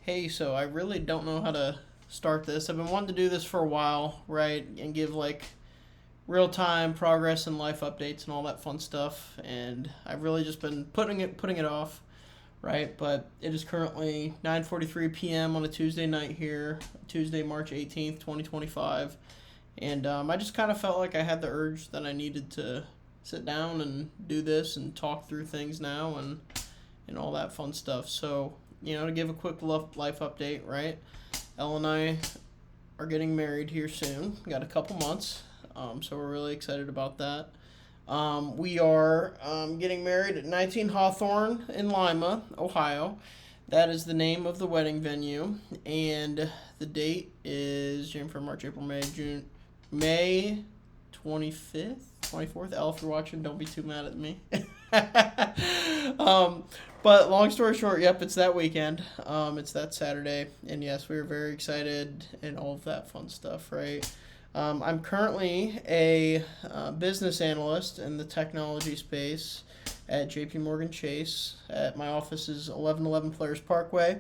Hey, so I really don't know how to start this. I've been wanting to do this for a while, right? And give like real time progress and life updates and all that fun stuff. And I've really just been putting it off, right? But it is currently 9:43 p.m. on a Tuesday night here, Tuesday, March 18th, 2025. And I just kind of felt like I had the urge that I needed to sit down and do this and talk through things now and all that fun stuff. So, to give a quick life update, right? Elle and I are getting married here soon. We got a couple months, so we're really excited about that. We are getting married at 19 Hawthorne in Lima, Ohio. That is the name of the wedding venue, and the date is January, February, March, April, May, June, May 25th, 24th. Elle, if you're watching, don't be too mad at me. um, but long story short, yep, it's that weekend. It's that Saturday, and yes, we are very excited and all of that fun stuff, right? I'm currently a business analyst in the technology space at JP Morgan Chase. At my office is 1111 Players Parkway.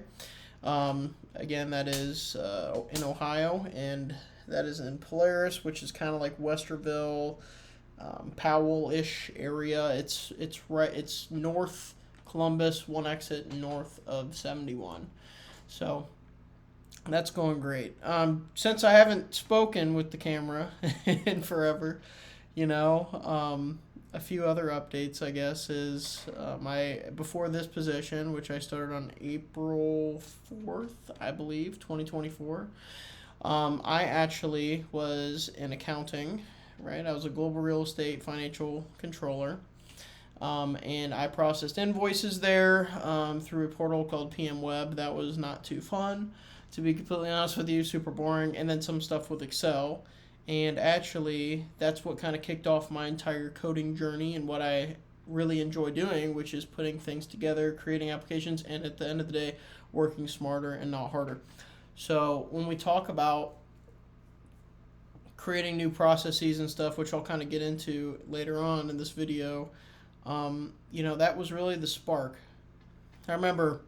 Again, that is in Ohio, and that is in Polaris, which is kind of like Westerville, Powell-ish area. It's north Columbus, one exit north of 71. So that's going great. Since I haven't spoken with the camera in forever, a few other updates, I guess, is my before this position, which I started on April 4th, I believe, 2024. I actually was in accounting, right? I was a global real estate financial controller. And I processed invoices there through a portal called PM Web. That was not too fun, to be completely honest with you, super boring. And then some stuff with Excel. And actually, that's what kind of kicked off my entire coding journey and what I really enjoy doing, which is putting things together, creating applications, and at the end of the day, working smarter and not harder. So when we talk about creating new processes and stuff, which I'll kind of get into later on in this video, that was really the spark. I remember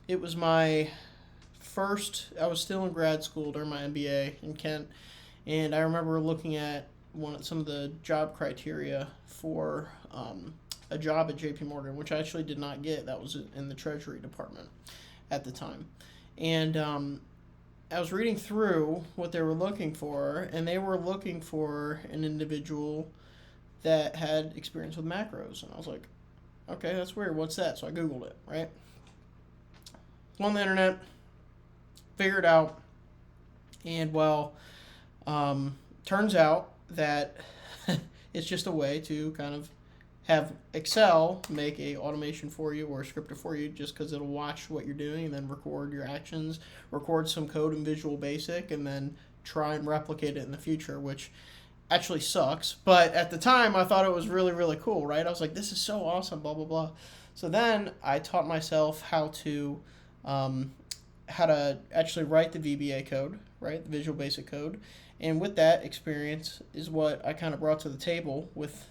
it was I was still in grad school during my MBA in Kent, and I remember looking at some of the job criteria for a job at JP Morgan, which I actually did not get. That was in the Treasury Department at the time. And I was reading through what they were looking for, and they were looking for an individual that had experience with macros. And I was like, okay, that's weird. What's that? So I Googled it, right? On the internet, figured out, and turns out that it's just a way to kind of have Excel make a automation for you or a scripter for you, just because it'll watch what you're doing and then record your actions, record some code in Visual Basic, and then try and replicate it in the future, which actually sucks. But at the time, I thought it was really, really cool, right? I was like, this is so awesome, blah, blah, blah. So then I taught myself how to actually write the VBA code, right? The Visual Basic code. And with that experience is what I kind of brought to the table with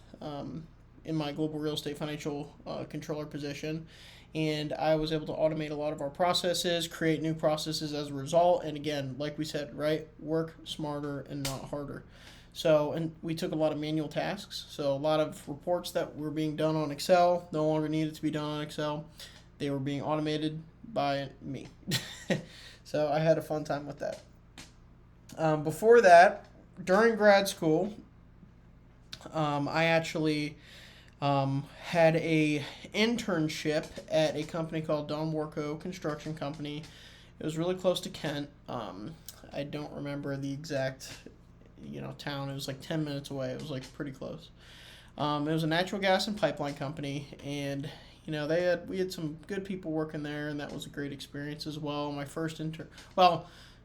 in my global real estate financial controller position. And I was able to automate a lot of our processes, create new processes as a result. And again, like we said, right, work smarter and not harder. So, and we took a lot of manual tasks. So a lot of reports that were being done on Excel no longer needed to be done on Excel. They were being automated by me. So I had a fun time with that. Before that, during grad school, I actually had a internship at a company called Don Warco Construction Company. It was really close to Kent. I don't remember the exact town. It was like 10 minutes away. It was like pretty close. It was a natural gas and pipeline company, and we had some good people working there, and that was a great experience as well.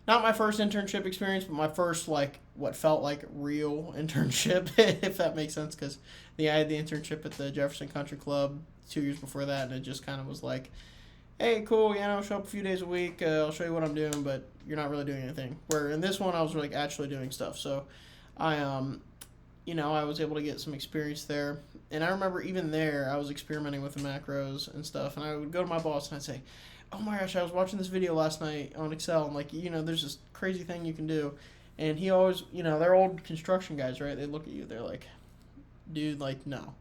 Not my first internship experience, but my first what felt like real internship, if that makes sense, because I had the internship at the Jefferson Country Club 2 years before that, and it just kind of was like, hey, cool, show up a few days a week, I'll show you what I'm doing, but you're not really doing anything. Where in this one, I was like actually doing stuff. So I I was able to get some experience there. And I remember even there, I was experimenting with the macros and stuff. And I would go to my boss and I'd say, oh my gosh, I was watching this video last night on Excel, and like, there's this crazy thing you can do. And he always, they're old construction guys, right? They look at you, they're like, dude, like, no.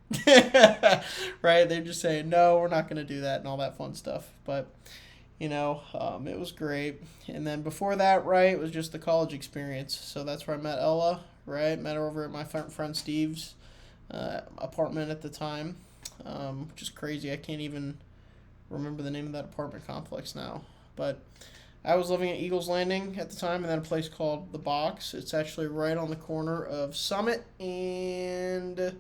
Right? They're just saying, no, we're not going to do that and all that fun stuff. But, it was great. And then before that, right, it was just the college experience. So that's where I met Ella, right? Met her over at my friend Steve's apartment at the time, which is crazy. I can't even remember the name of that apartment complex now. But I was living at Eagles Landing at the time, and then a place called The Box. It's actually right on the corner of Summit and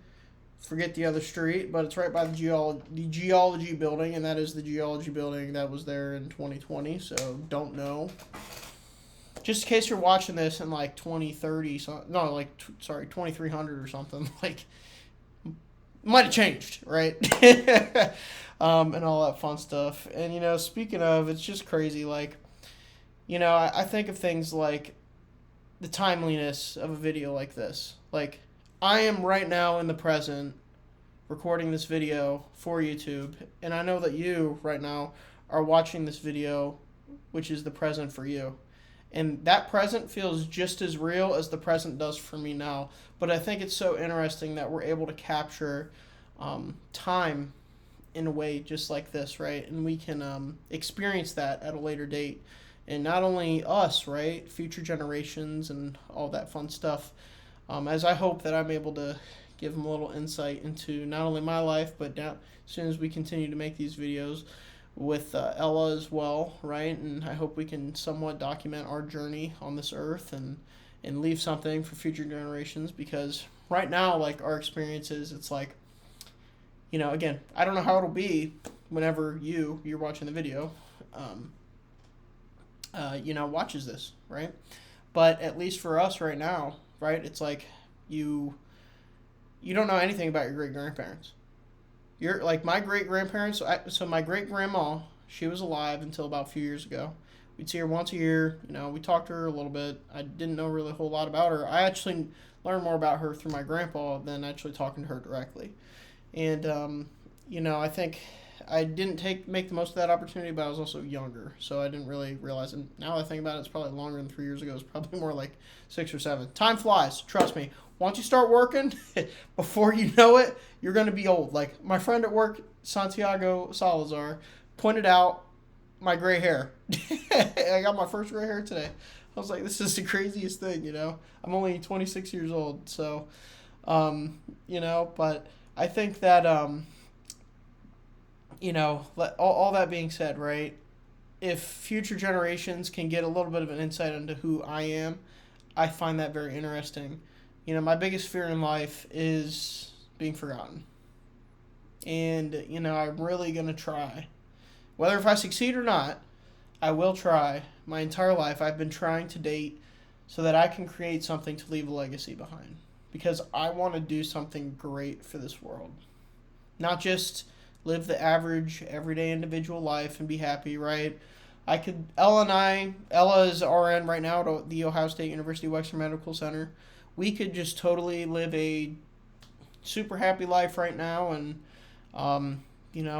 forget the other street, but it's right by the geology building, and that is the geology building that was there in 2020. So don't know. Just in case you're watching this in like 2030, 2300 or something, like might have changed, right? And all that fun stuff. And speaking of, it's just crazy. Like, I think of things like the timeliness of a video like this. Like, I am right now in the present recording this video for YouTube, and I know that you right now are watching this video, which is the present for you. And that present feels just as real as the present does for me now. But I think it's so interesting that we're able to capture time in a way just like this, right? And we can experience that at a later date. And not only us, right? Future generations and all that fun stuff. As I hope that I'm able to give them a little insight into not only my life, but now, as soon as we continue to make these videos with Ella as well, right? And I hope we can somewhat document our journey on this earth and leave something for future generations, because right now, like, our experiences, it's like, again, I don't know how it'll be whenever you're watching the video, watches this, right? But at least for us right now, right, it's like you don't know anything about your great-grandparents. You're like my great-grandparents. So my great-grandma, she was alive until about a few years ago. We'd see her once a year. We talked to her a little bit. I didn't know really a whole lot about her. I actually learned more about her through my grandpa than actually talking to her directly. And, I think I didn't make the most of that opportunity, but I was also younger, so I didn't really realize. And now that I think about it, it's probably longer than 3 years ago. It's probably more like 6 or 7. Time flies, trust me. Once you start working, before you know it, you're going to be old. Like, my friend at work, Santiago Salazar, pointed out my gray hair. I got my first gray hair today. I was like, this is the craziest thing, I'm only 26 years old, so, but I think that, all that being said, right, if future generations can get a little bit of an insight into who I am, I find that very interesting. My biggest fear in life is being forgotten. And, I'm really going to try. Whether if I succeed or not, I will try. My entire life, I've been trying to date so that I can create something to leave a legacy behind. Because I want to do something great for this world. Not just live the average, everyday individual life and be happy, right? Ella is RN right now at the Ohio State University Wexner Medical Center. We could just totally live a super happy life right now and,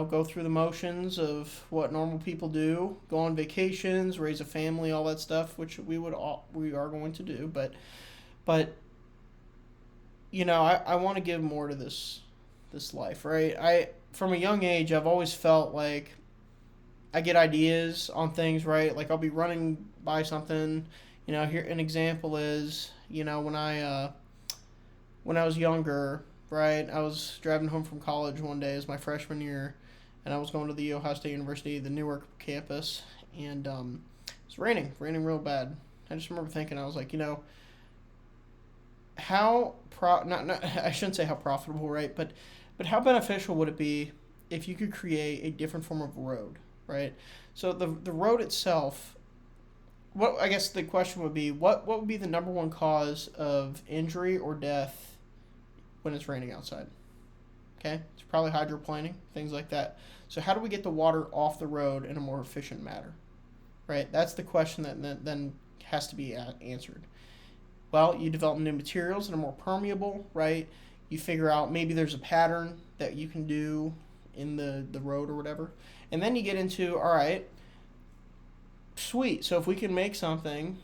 go through the motions of what normal people do, go on vacations, raise a family, all that stuff, which we are going to do. But I want to give more to this life, right? From a young age, I've always felt like I get ideas on things, right? Like, I'll be running by something, here an example is, when I was younger, right, I was driving home from college one day as my freshman year, and I was going to the Ohio State University, the Newark campus, and it was raining real bad. I just remember thinking, I was like, I shouldn't say how profitable, right, but how beneficial would it be if you could create a different form of road, right? So the road itself, I guess the question would be, what would be the number one cause of injury or death when it's raining outside? Okay, it's probably hydroplaning, things like that. So how do we get the water off the road in a more efficient manner, right? That's the question that then has to be answered. Well, you develop new materials that are more permeable, right? You figure out maybe there's a pattern that you can do in the road or whatever. And then you get into, all right, sweet. So if we can make something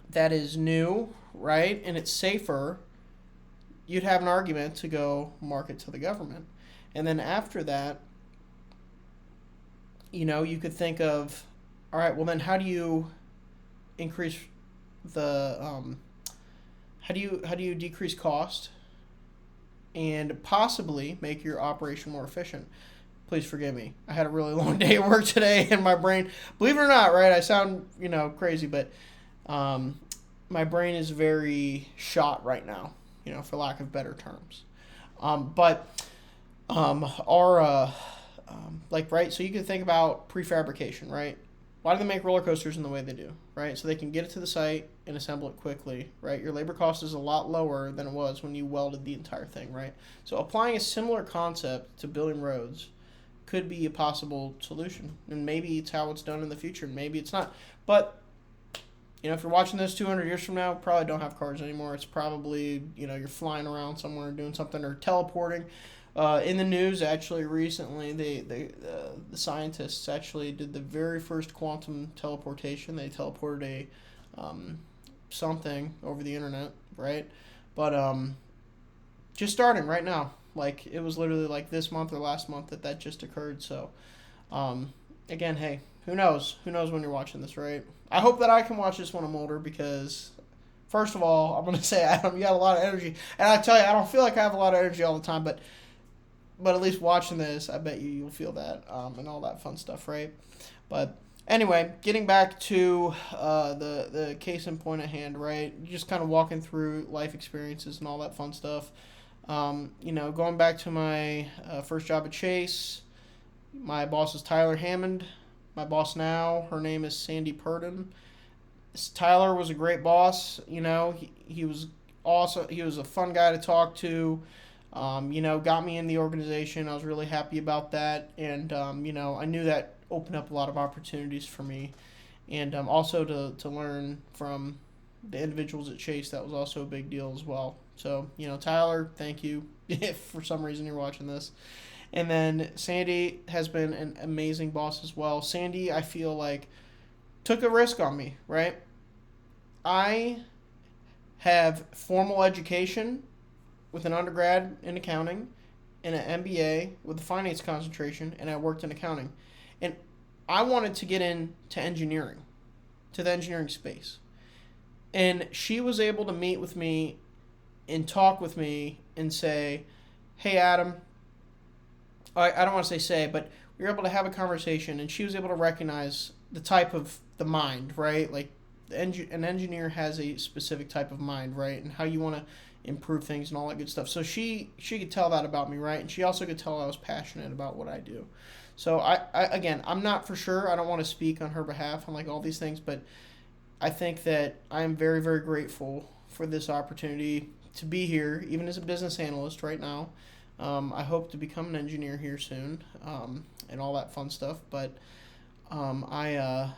that is new, right, and it's safer, you'd have an argument to go market to the government. And then after that, you could think of, all right, well then how do you increase the how do you decrease cost and possibly make your operation more efficient? Please forgive me. I had a really long day at work today, and my brain, believe it or not, right? I sound crazy, but my brain is very shot right now, for lack of better terms. But our right. So you can think about prefabrication, right? Why do they make roller coasters in the way they do, right? So they can get it to the site and assemble it quickly, right? Your labor cost is a lot lower than it was when you welded the entire thing, right? So applying a similar concept to building roads could be a possible solution. And maybe it's how it's done in the future. Maybe it's not. But, if you're watching this 200 years from now, probably don't have cars anymore. It's probably, you're flying around somewhere doing something or teleporting. In the news, actually, recently, the scientists actually did the very first quantum teleportation. They teleported something over the internet, right? But just starting right now. Like, it was literally like this month or last month that just occurred. So, again, hey, who knows? Who knows when you're watching this, right? I hope that I can watch this when I'm older because, first of all, I'm going to say, Adam, you got a lot of energy. And I tell you, I don't feel like I have a lot of energy all the time, but at least watching this, I bet you'll feel that and all that fun stuff, right? But anyway, getting back to the case in point at hand, right? Just kind of walking through life experiences and all that fun stuff. Going back to my first job at Chase, my boss is Tyler Hammond. My boss now, her name is Sandy Purdon. Tyler was a great boss. He was awesome. He was a fun guy to talk to. Got me in the organization. I was really happy about that. And, I knew that opened up a lot of opportunities for me. And also to learn from the individuals at Chase, that was also a big deal as well. So, Tyler, thank you if for some reason you're watching this. And then Sandy has been an amazing boss as well. Sandy, I feel like, took a risk on me, right? I have formal education with an undergrad in accounting and an MBA with a finance concentration, and I worked in accounting. And I wanted to get into engineering, to the engineering space. And she was able to meet with me and talk with me and say, hey, Adam, I don't want to say, but we were able to have a conversation, and she was able to recognize the type of the mind, right? Like, an engineer has a specific type of mind, right? And how you want to improve things and all that good stuff. So she could tell that about me, right? And she also could tell I was passionate about what I do. So again, I'm not for sure. I don't want to speak on her behalf on like all these things, but I think that I am very, very grateful for this opportunity to be here, even as a business analyst right now. I hope to become an engineer here soon, and all that fun stuff. But I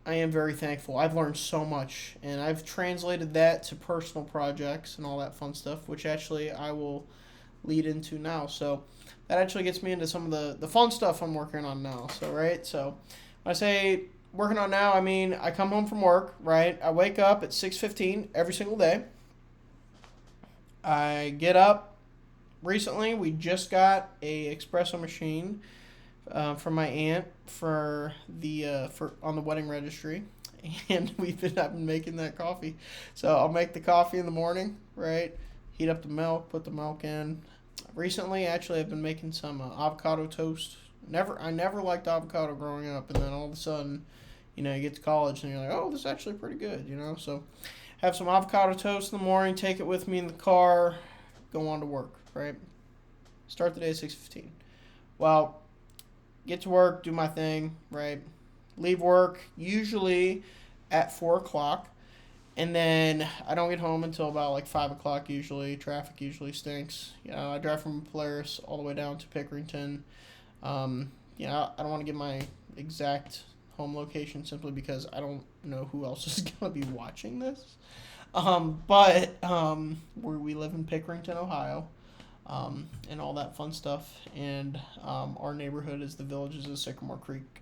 am very thankful. I've learned so much, and I've translated that to personal projects and all that fun stuff, which actually I will lead into now. So that actually gets me into some of the fun stuff I'm working on now. So, right? So when I say working on now, I mean I come home from work, right? I wake up at 6:15 every single day. I get up. Recently, we just got a espresso machine from my aunt for on the wedding registry, and I've been making that coffee. So I'll make the coffee in the morning, right? Heat up the milk, put the milk in. Recently, actually, I've been making some avocado toast. I never liked avocado growing up, and then all of a sudden, you get to college and you're like, oh, this is actually pretty good, So have some avocado toast in the morning, take it with me in the car, go on to work, right? Start the day at 6:15. Well, get to work, do my thing, right? Leave work usually at 4 o'clock. And then I don't get home until about like 5 o'clock usually. Traffic usually stinks. I drive from Polaris all the way down to Pickerington. I don't want to give my exact home location simply because I don't know who else is going to be watching this. But where we live in Pickerington, Ohio. And all that fun stuff. And our neighborhood is the Villages of Sycamore Creek.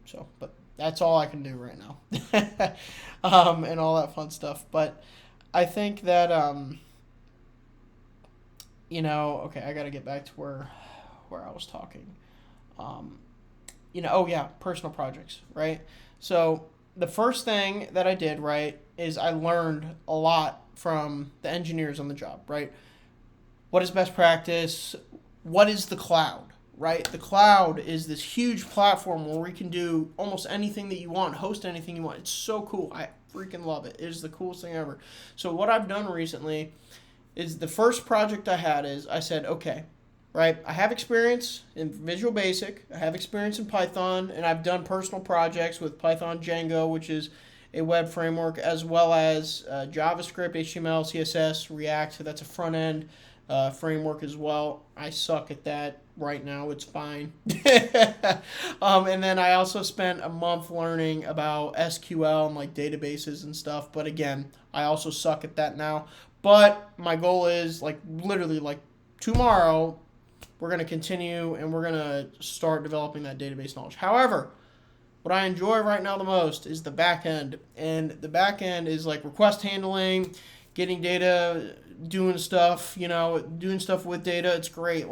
So, but That's all I can do right now. And all that fun stuff. But I think that, okay, I got to get back to where I was talking. Um, oh yeah, personal projects, right? So the first thing that I did, right, is I learned a lot from the engineers on the job, right? What is best practice? What is the cloud? Right? The cloud is this huge platform where we can do almost anything that you want, host anything you want. It's so cool. I freaking love it. It is the coolest thing ever. So what I've done recently is the first project I had is I said, okay, right, I have experience in Visual Basic, I have experience in Python, and I've done personal projects with Python Django, which is a web framework, as well as JavaScript, HTML, CSS, React. So that's a front end framework as well. I suck at that right now. It's fine. And then I also spent a month learning about SQL and like databases and stuff. But again, I also suck at that now. But my goal is like literally like tomorrow, we're going to continue and we're going to start developing that database knowledge. However, what I enjoy right now the most is the back end. And the back end is like request handling, getting data, doing stuff, doing stuff with data. It's great.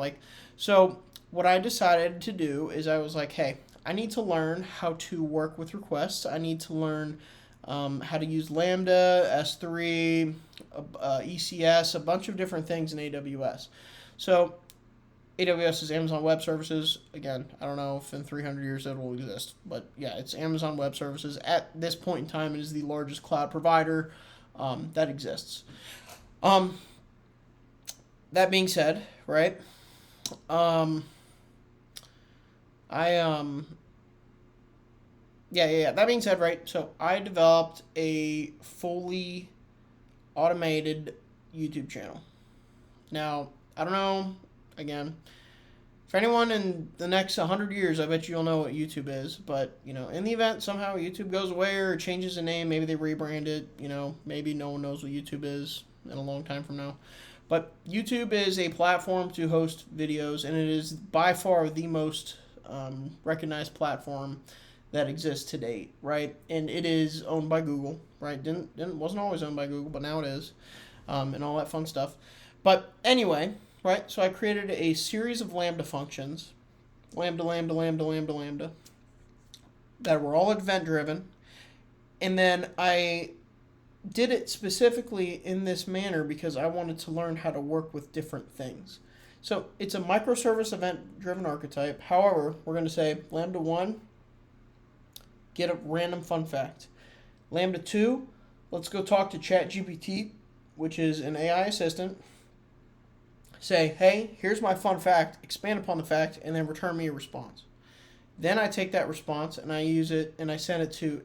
So what I decided to do is I was like, hey, I need to learn how to work with requests. I need to learn how to use Lambda, S3, ECS, a bunch of different things in AWS. So AWS is Amazon Web Services. Again, I don't know if in 300 years it will exist, but yeah, it's Amazon Web Services. At this point in time, it is the largest cloud provider that exists. That being said, right? That being said, right? So I developed a fully automated YouTube channel. Now, I don't know. Again, for anyone in the next 100 years, I bet you'll know what YouTube is. But, in the event somehow YouTube goes away or changes the name, maybe they rebrand it, maybe no one knows what YouTube is in a long time from now. But YouTube is a platform to host videos, and it is by far the most recognized platform that exists to date, right? And it is owned by Google, right? Wasn't always owned by Google, but now it is, and all that fun stuff. But anyway, right? So I created a series of Lambda functions, Lambda, that were all event-driven. And then I did it specifically in this manner because I wanted to learn how to work with different things. So it's a microservice event-driven archetype. However, we're going to say Lambda 1, get a random fun fact. Lambda 2, let's go talk to ChatGPT, which is an AI assistant. Say, hey, here's my fun fact, expand upon the fact, and then return me a response. Then I take that response and I use it and I send it to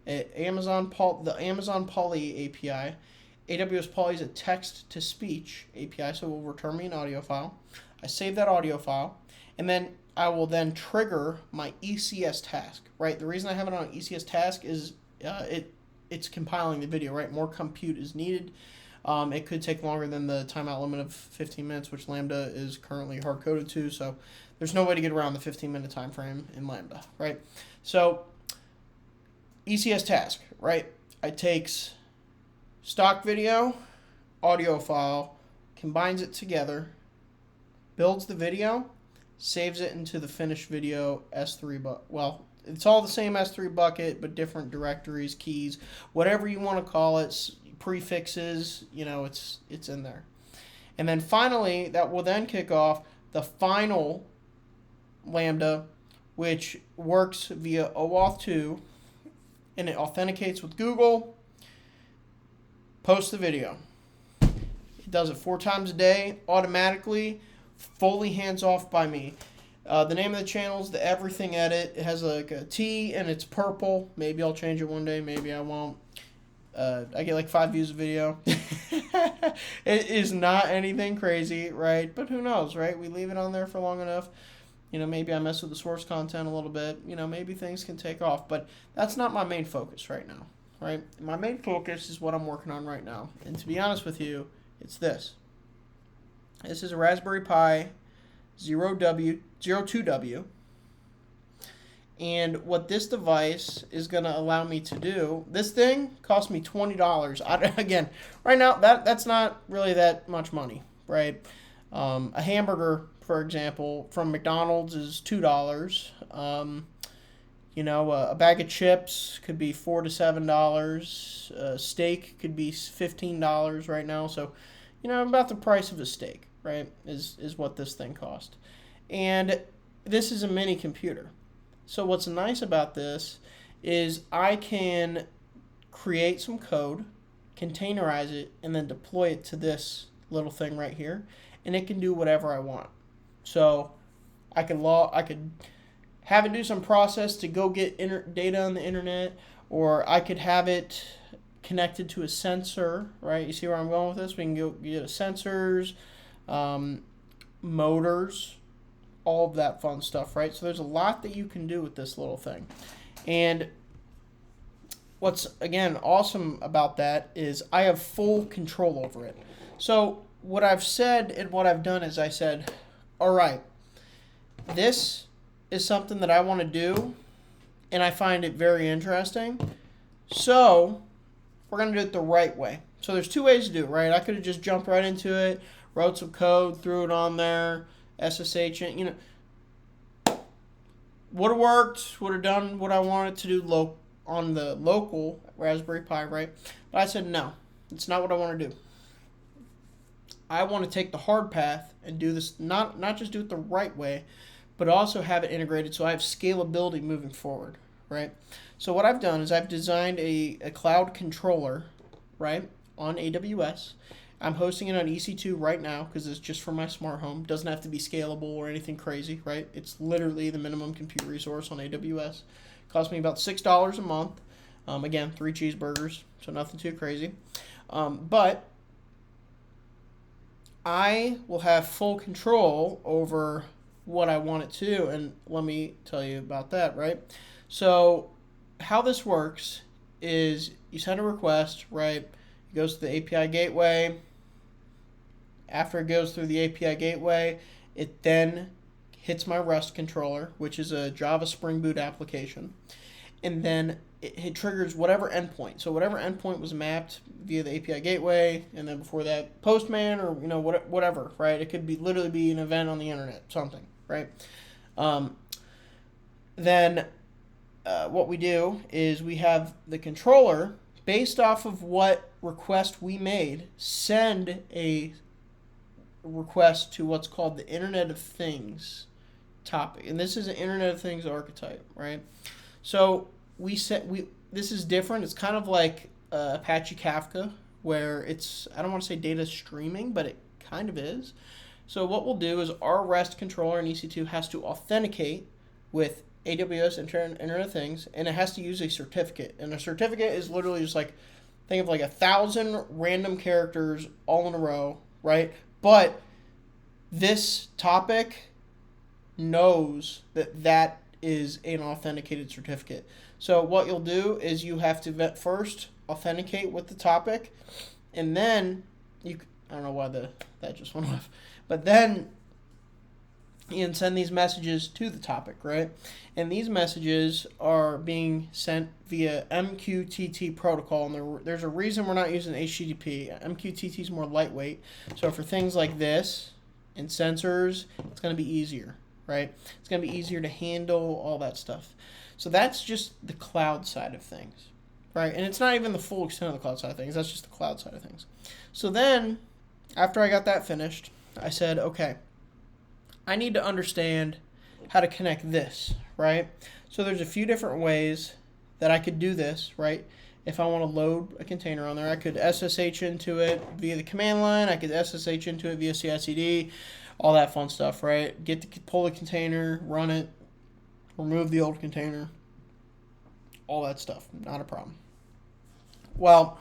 the Amazon Polly API. AWS Polly is a text-to-speech API, so it will return me an audio file. I save that audio file, and then I will then trigger my ECS task, right? The reason I have it on ECS task is it's compiling the video, right? More compute is needed. It could take longer than the timeout limit of 15 minutes, which Lambda is currently hard-coded to, so there's no way to get around the 15-minute time frame in Lambda, right? So ECS task, right? It takes stock video, audio file, combines it together, builds the video, saves it into the finished video S3 bucket. Well, it's all the same S3 bucket, but different directories, keys, whatever you want to call it, prefixes, it's in there. And then finally, that will then kick off the final Lambda, which works via OAuth 2, and it authenticates with Google, posts the video. It does it 4 times a day, automatically, fully hands-off by me. The name of the channel is the Everything Edit. It has like a T and it's purple. Maybe I'll change it one day, maybe I won't. I get like 5 views a video. It is not anything crazy, right? But who knows, right? We leave it on there for long enough. Maybe I mess with the source content a little bit. Maybe things can take off. But that's not my main focus right now, right? My main focus is what I'm working on right now. And to be honest with you, it's this. This is a Raspberry Pi 02W. And what this device is going to allow me to do, this thing cost me $20. Again, right now, that's not really that much money, right? A hamburger, for example, from McDonald's is $2. A bag of chips could be $4 to $7. A steak could be $15 right now. So, about the price of a steak, right, is what this thing cost. And this is a mini computer. So what's nice about this is I can create some code, containerize it, and then deploy it to this little thing right here, and it can do whatever I want. So I could have it do some process to go get data on the internet, or I could have it connected to a sensor, right? You see where I'm going with this? We can go get sensors, motors, all of that fun stuff, right? So there's a lot that you can do with this little thing. And what's, again, awesome about that is I have full control over it. So what I've said and what I've done is I said, all right, this is something that I want to do, and I find it very interesting. So we're going to do it the right way. So there's two ways to do it, right? I could have just jumped right into it, wrote some code, threw it on there, SSH, would have worked, would have done what I wanted to do on the local Raspberry Pi, right? But I said, no, it's not what I want to do. I want to take the hard path and do this, not just do it the right way, but also have it integrated so I have scalability moving forward, right? So what I've done is I've designed a cloud controller, right, on AWS. I'm hosting it on EC2 right now because it's just for my smart home. Doesn't have to be scalable or anything crazy, right? It's literally the minimum compute resource on AWS. Cost me about $6 a month. Again, 3 cheeseburgers, so nothing too crazy. But I will have full control over what I want it to do, and let me tell you about that, right? So how this works is you send a request, right? It goes to the API gateway. After it goes through the API gateway, it then hits my REST controller, which is a Java Spring Boot application. And then it triggers whatever endpoint. So whatever endpoint was mapped via the API gateway, and then before that, Postman or whatever, right? It could literally be an event on the internet, something, right? Then what we do is we have the controller, based off of what request we made, send a request to what's called the Internet of Things topic, and this is an Internet of Things archetype, right? So this is different. It's kind of like Apache Kafka, where it's, I don't want to say data streaming, but it kind of is. So what we'll do is our REST controller in EC2 has to authenticate with AWS Internet of Things, and it has to use a certificate. And a certificate is literally just like, think of like 1,000 random characters all in a row, right? But this topic knows that is an authenticated certificate. So what you'll do is you have to first authenticate with the topic, and then I don't know why that just went off, but then you can send these messages to the topic, right? And these messages are being sent via MQTT protocol, and there's a reason we're not using HTTP. MQTT is more lightweight, so for things like this and sensors, it's going to be easier, right? It's going to be easier to handle all that stuff. So that's just the cloud side of things, right? And it's not even the full extent of the cloud side of things. That's just the cloud side of things. So then, after I got that finished, I said, okay, I need to understand how to connect this, right? So there's a few different ways that I could do this, right? If I want to load a container on there, I could SSH into it via the command line. I could SSH into it via CI/CD, all that fun stuff, right? Pull the container, run it, remove the old container, all that stuff. Not a problem. Well,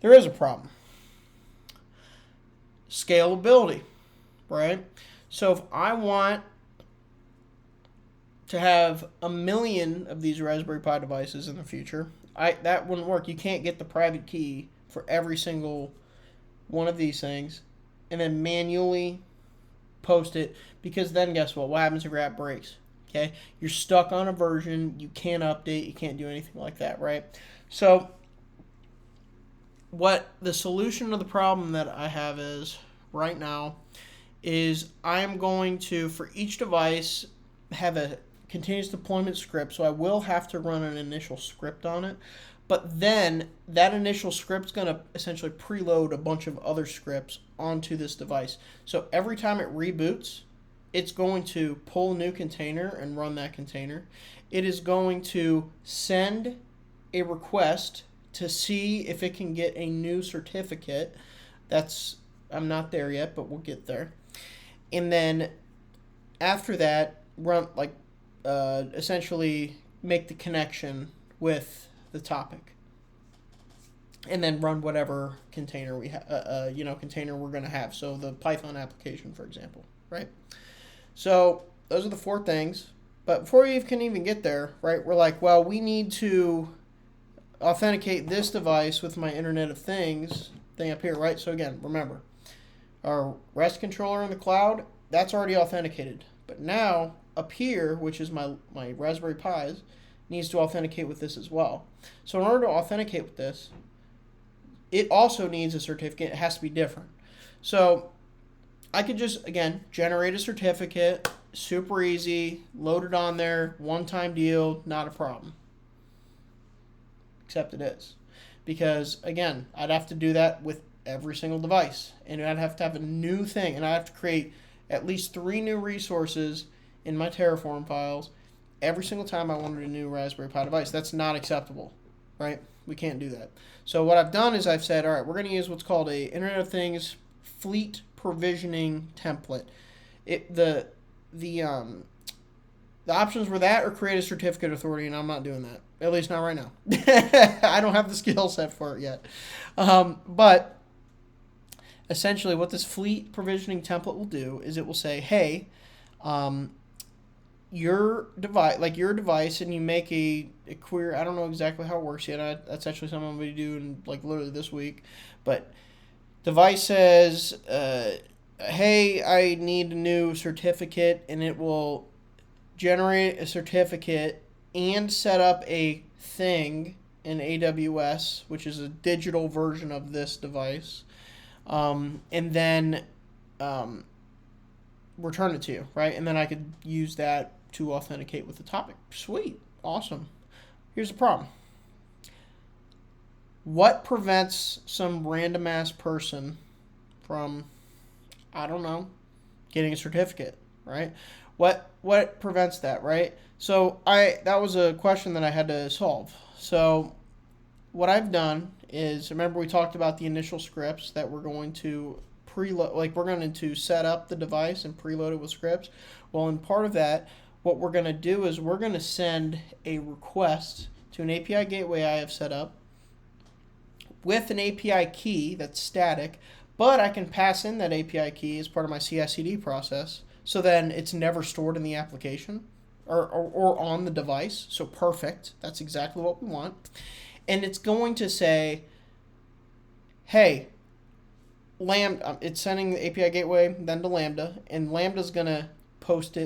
there is a problem. Scalability, right? So if I want to have 1 million of these Raspberry Pi devices in the future, that wouldn't work. You can't get the private key for every single one of these things and then manually post it, because then guess what? What happens if your app breaks? Okay, you're stuck on a version, you can't update, you can't do anything like that, right? So what the solution to the problem that I have is right now is I am going to, for each device, have a continuous deployment script. So I will have to run an initial script on it. But then that initial script's going to essentially preload a bunch of other scripts onto this device. So every time it reboots, it's going to pull a new container and run that container. It is going to send a request to see if it can get a new certificate. I'm not there yet, but we'll get there. And then after that, run essentially make the connection with the topic, and then run whatever container we container we're going to have. So the Python application, for example, right? So those are the 4 things. But before you can even get there, right, we're like, well, we need to authenticate this device with my Internet of Things thing up here, right? So again, remember, our REST controller in the cloud, that's already authenticated. But now up here, which is my Raspberry Pis, needs to authenticate with this as well. So in order to authenticate with this, it also needs a certificate. It has to be different. So I could just, again, generate a certificate, super easy, load it on there, one-time deal, not a problem. Except it is. Because, again, I'd have to do that with every single device. And I'd have to have a new thing. And I'd have to create at least 3 new resources in my Terraform files every single time I wanted a new Raspberry Pi device. That's not acceptable, right? We can't do that. So what I've done is I've said, all right, we're going to use what's called a Internet of Things fleet provisioning template. The options were that or create a certificate authority, and I'm not doing that. At least not right now. I don't have the skill set for it yet. But essentially what this fleet provisioning template will do is it will say, hey, your device, and you make a query. I don't know exactly how it works yet. That's actually something I'm going to do in literally this week. But device says, hey, I need a new certificate, and it will generate a certificate and set up a thing in AWS, which is a digital version of this device, and then return it to you, right? And then I could use that to authenticate with the topic. Sweet. Awesome. Here's the problem. What prevents some random ass person from, I don't know, getting a certificate, right? What prevents that, right? So that was a question that I had to solve. So what I've done is, remember we talked about the initial scripts that we're going to preload, like we're going to set up the device and preload it with scripts. Well, in part of that, what we're going to do is we're going to send a request to an API gateway I have set up with an API key that's static, but I can pass in that API key as part of my CI/CD process, so then it's never stored in the application or on the device. So perfect. That's exactly what we want. And it's going to say, hey, Lambda, it's sending the API gateway then to Lambda, and Lambda's going to post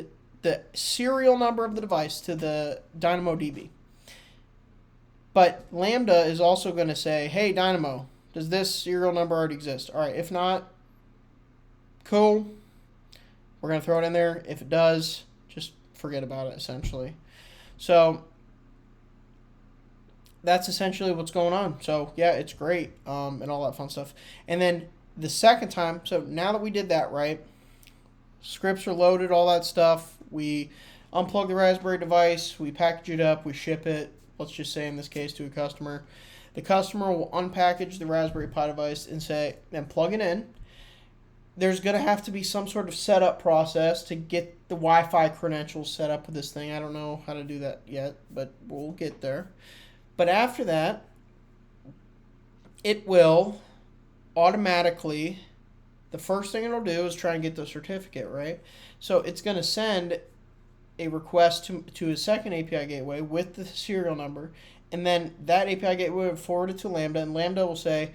the serial number of the device to the DynamoDB. But Lambda is also going to say, hey, Dynamo, does this serial number already exist? All right, if not, cool. We're going to throw it in there. If it does, just forget about it, essentially. So that's essentially what's going on. So, yeah, it's great and all that fun stuff. And then the second time, so now that we did that, right, scripts are loaded, all that stuff. We unplug the Raspberry device, we package it up, we ship it, let's just say in this case to a customer. The customer will unpackage the Raspberry Pi device and plug it in. There's going to have to be some sort of setup process to get the Wi-Fi credentials set up with this thing. I don't know how to do that yet, but we'll get there. But after that, it will automatically, the first thing it'll do is try and get the certificate, right? So it's going to send a request to a second API gateway with the serial number, and then that API gateway will forward it to Lambda, and Lambda will say,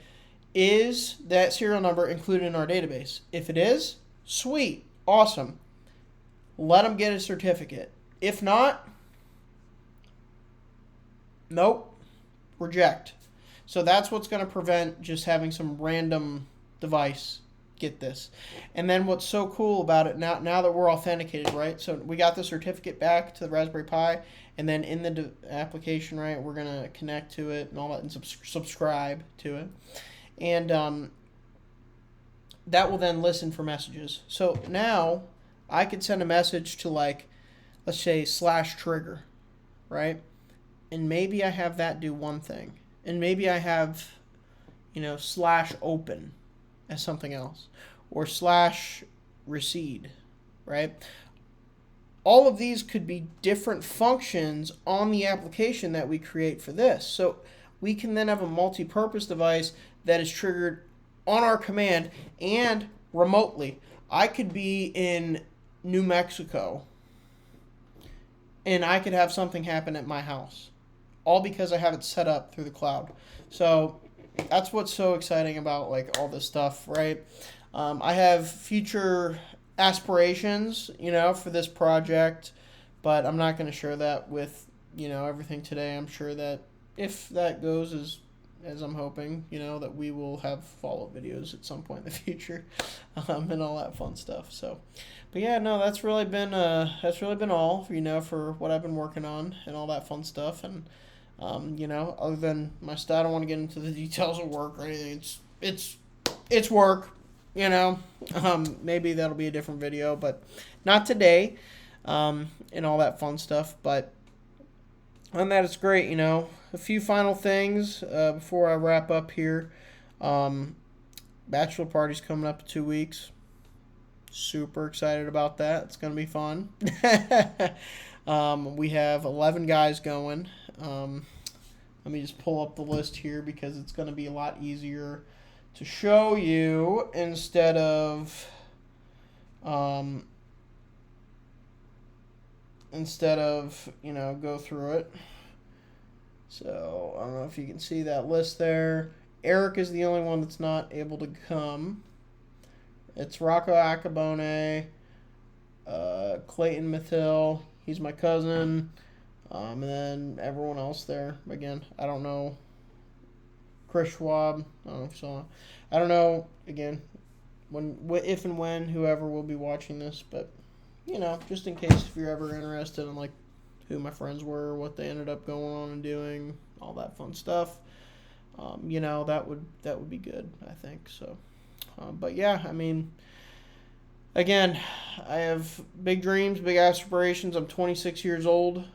is that serial number included in our database? If it is, sweet, awesome. Let them get a certificate. If not, nope, reject. So that's what's going to prevent just having some random device get this. And then what's so cool about it now that we're authenticated, right? So we got the certificate back to the Raspberry Pi, and then in the application, right, we're going to connect to it and all that and subscribe to it. And that will then listen for messages. So now I could send a message to, like, let's say /trigger, right? And maybe I have that do one thing. And maybe I have, /open as something else. Or /recede, right? All of these could be different functions on the application that we create for this. So we can then have a multi-purpose device that is triggered on our command and remotely. I could be in New Mexico and I could have something happen at my house, all because I have it set up through the cloud. So that's what's so exciting about, like, all this stuff, right? I have future aspirations, for this project, but I'm not going to share that with, everything today. I'm sure that if that goes as I'm hoping, that we will have follow-up videos at some point in the future, and all that fun stuff. So, but yeah, no, that's really been all, for what I've been working on and all that fun stuff. And, other than my stuff, I don't want to get into the details of work or anything. It's work, maybe that'll be a different video, but not today, and all that fun stuff. But on that, it's great, A few final things before I wrap up here. Bachelor party's coming up in 2 weeks. Super excited about that. It's going to be fun. We have 11 guys going. Let me just pull up the list here because it's going to be a lot easier to show you instead of go through it. So I don't know if you can see that list there. Eric is the only one that's not able to come. It's Rocco Acabone, Clayton Mathill. He's my cousin. And then everyone else there. Again, I don't know. Chris Schwab. I don't know if so. I don't know. Again, if and when whoever will be watching this, but just in case if you're ever interested in, like, who my friends were, what they ended up going on and doing, all that fun stuff. That would be good, I think. So, but yeah, I mean, again, I have big dreams, big aspirations. I'm 26 years old,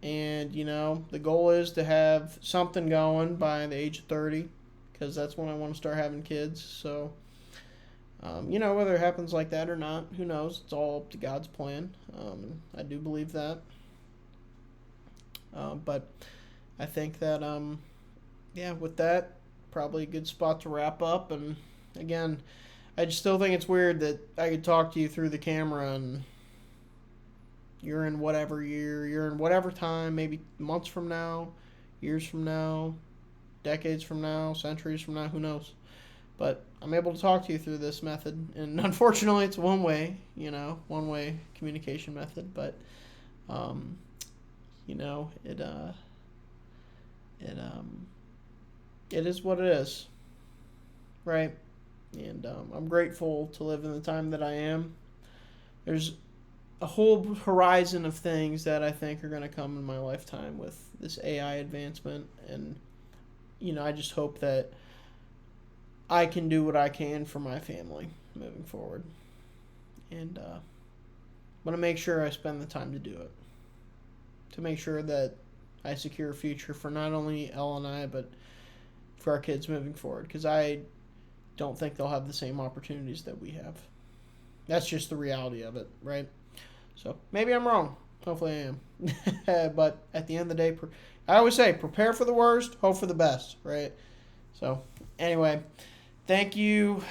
and the goal is to have something going by the age of 30, because that's when I want to start having kids. So, whether it happens like that or not, who knows? It's all up to God's plan. I do believe that. But I think that, with that, probably a good spot to wrap up. And again, I just still think it's weird that I could talk to you through the camera and you're in whatever year, you're in whatever time, maybe months from now, years from now, decades from now, centuries from now, who knows? But I'm able to talk to you through this method, and unfortunately it's one-way communication method, but, it is what it is, right? And I'm grateful to live in the time that I am. There's a whole horizon of things that I think are going to come in my lifetime with this AI advancement, and I just hope that I can do what I can for my family moving forward, and I'm going to make sure I spend the time to do it, to make sure that I secure a future for not only Elle and I, but for our kids moving forward, because I don't think they'll have the same opportunities that we have. That's just the reality of it, right? So maybe I'm wrong. Hopefully I am. But at the end of the day, I always say, prepare for the worst, hope for the best, right? So anyway, thank you,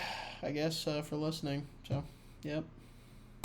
I guess, for listening. So, yep.